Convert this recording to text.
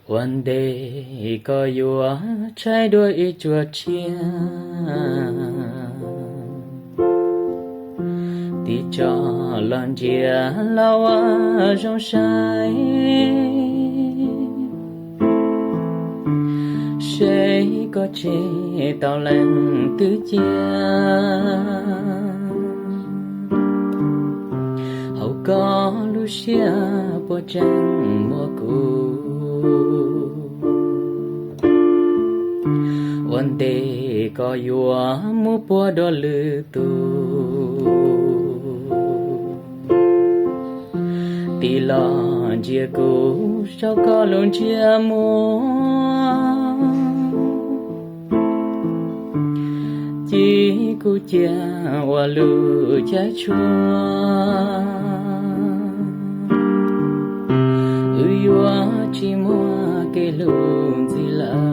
One day có yêu trái đuôi ít chuột chia tí cho lần chia lao trong sai sẽ có chế tao lần tứ chia hậu có lúc xia bộ chân mùa cũ one day có yêu mu po đo lư tu tí lo chia cũ sao có luôn chia mua chỉ cu chia hoa lư trái chua ui hoa chỉ mua cái lùn gì là